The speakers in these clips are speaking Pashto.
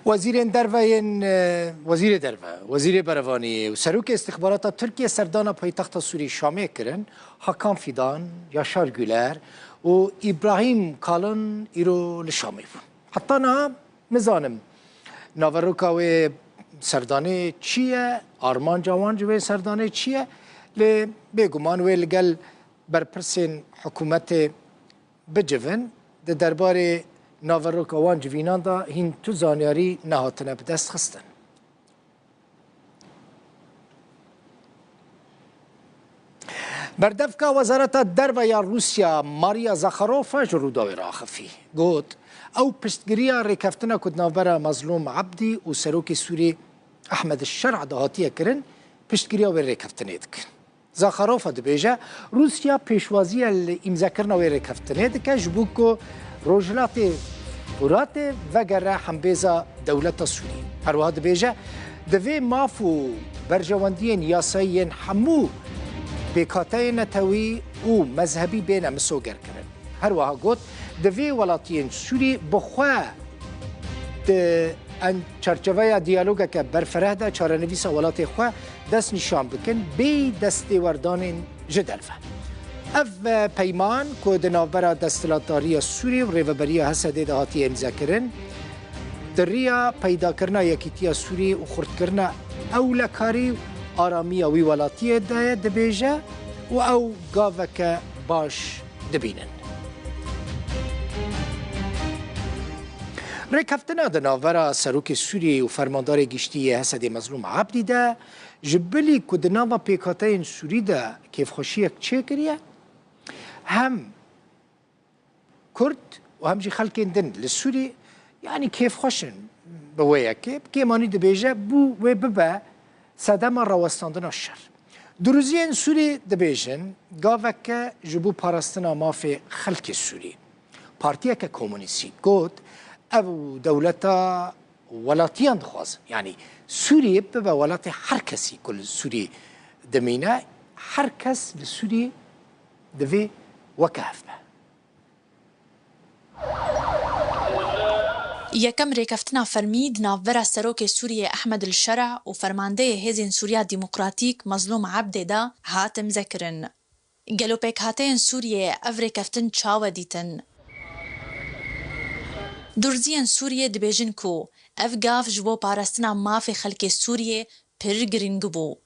وزیر بروانی و سروک استخبارات ترکیه سردان پایتخت سوری شامی کرن حکام فیدان یاشار گولر و ابراهیم کالن ایرو لشامی بون حتی نه مزانم ناوروکا و سردانه چیه آرمان جوان جوه سردانه چیه لی بگمان و لگل برپرسین حکومت بجون ده درباره ناوروکا وان جوینان دا هین تو زانیاری نهاتنه بدست خستن بردفکا وزارت دربیا روسیا ماریا زاخاروفا جروداوی را خفی گوت او پشتگیریا ریکفتنا کد ناوبرا مظلوم عبدی و سروک سوری احمد الشرع دهاتیه کرن پشتگیریا و ریکفتنه دکن زاخاروفا دبیجه روسیا پیشوازی امضا کرنا و ریکفتنه دکه جبو که روجلات ورات وگره حمبیزا دولت سوری هروها دبیجه دوی مافو برجواندین یاسایین حمو بکاتای نتوی و مذهبی بین مسوگر کرن هروها گوت دوی ولاتین سوری بخواه ان چرچوه دیالوگه که برفره ده چارنویس ولات خواه دست نشان بکن بی دست وردان جدلفه اف پیمان که دنابرا دستلاتاری سوری و ریوبری حسده دهاتی امضا کرن دریا پیدا کرنا یکیتی سوری و خورد کرنا اولکاری آرامی وی ولاتی ده دبیجه و او گاوک باش دبینن ریکفتنا دناورا سروک سوری و فرماندار گشتی حسد مظلوم عبدی ده جبلی که دناوا پیکاتین سوری ده کیف خوشیک چه کریه هم کرد و هم جی خلقین دن لسوری یعنی کیف خوشن بویا که کیمانی دبیجه بو و ببا صدام راوستاندن الشر دروزین سوری دبیجن گاوک جبو پاراستنا مافی خلق سوری پارتیا که کمونیستی گود او دولتا ولاتیان دخواز یعنی سوری ببا ولات هر کسی کل سوری دمینه هر کس لسوری دوی وكهف یکم ریکفتنا فرمید ناوبرا سروک سوریه احمد الشرع و فرمانده هیزین سوریا دیموکراتیک مظلوم عبد دا هاتم ذکرن. گلو پیک هاتین سوریه او ریکفتن چاو دیتن. درزین سوریه دبیجن کو اف گاف جبو پارستنا مافی خلق سوریه پر گرنگ بو.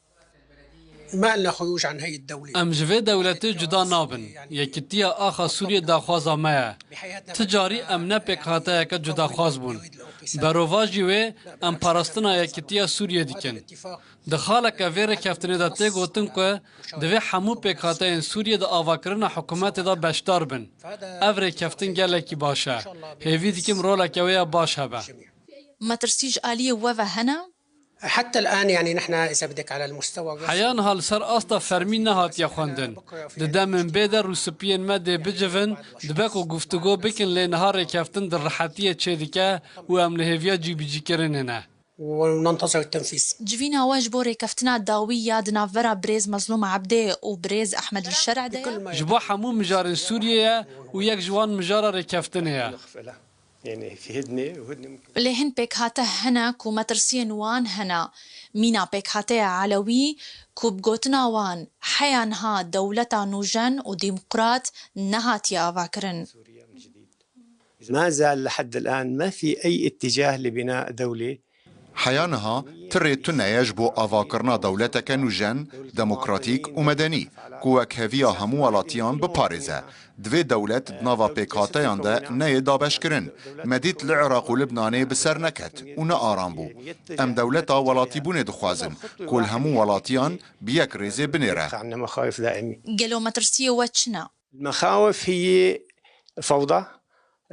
ما لنا خروج عن هي الدولة. ام جوه دولتي جدا نابن يكتيا آخا سوريا داخوازا مايا تجاري ام نپك هاتا يكا جدا خواز بون بروفا جوه ام پارستنا يكتيا سوريا ديكن دخالك وير كفتنه دا تي گوتن كو دوه حمو پك هاتا ان سوريا دا آواكرنا حكومت دا بشتار بن افر كفتن گلكي باشا هيوي ديكم رولا كويا باش هبا ما ترسيج آلية وفا هنا؟ حتى الآن يعني نحن إذا بدك على المستوى حيان هالسر أستا فرمين نهات يا خواندن ددا من بيدر روسبيين ما دي بجفن دباكو گفتگو بكن لنهار كافتن در رحاتية تشيدكا وامنهيفيا جي بيجي كرن هنا وننتظر التنفيذ. جوينا واجبو ريكفتنا داوية دنافرا بريز مظلوم عبده وبريز أحمد الشرع ده جبو حمو مجار سوريا وياك جوان مجارة ريكفتنها يعني في هدنة وهدنة لهن بيك هاته هنا كو مترسين وان هنا مينا بيك هاته علوي كو بقوتنا وان حيانها دولتا نوجن وديمقراط نهات يا أفاكرن ما زال لحد الآن ما في أي اتجاه لبناء دولة حيانها تريتنا يجب أفاكرنا دولتك نوجن ديمقراطيك ومدني كوك هفيا همو ولاتيان بباريزا دوی دولت ناوا پیکاتیان ده نه دابش کرن مدید العراق و لبنان بسر نکت و نه آرام بو ام دولتا ولاتی بونه دخوازن کل همو ولاتیان بیک ریزه بنیره عندنا مخاوف دائمة. قالوا مترسية واتشنا المخاوف هي الفوضى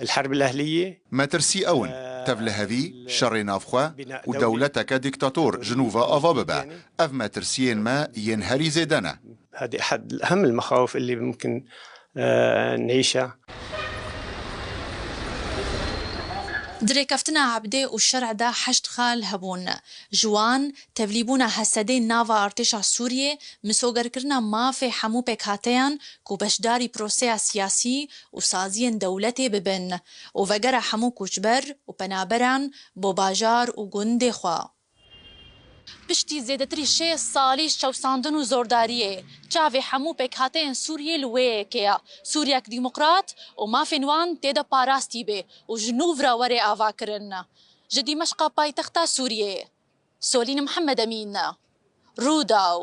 الحرب الأهلية مترسي أون تفلهذي شر نافخوا ودولتك ديكتاتور جنوفا أفاببا أف مترسيين ما ينهري زيدنا هذه أحد أهم المخاوف اللي ممكن نعيشها. درێکەفتنا عەبدێ و شەرعدا 8 خال هەبوون جوان تەڤلیبوونا هەسەدەی ناڤا ئارتێشا سووریێ مسۆگەرکردنا مافێ هەموو پێکهاتەیان و بەشداری پرۆسەیا سیاسی و سازیên دەولەتێ ببن و vegera hemû koçber û penaberan bo bajar û gundê xwe. Piştî zêdetirî 6 salî şewsandin û zordariyê çavê hemû pêkhateyên Sûriyê li wê yekê ye. Sûriyek dîmokrat û mafên wan têde parastî bê û ji nû vira werê avakirin. Ji Dîmeşqa paytexta Sûriyê, Solîn Mihemed Emîn, Rûdaw.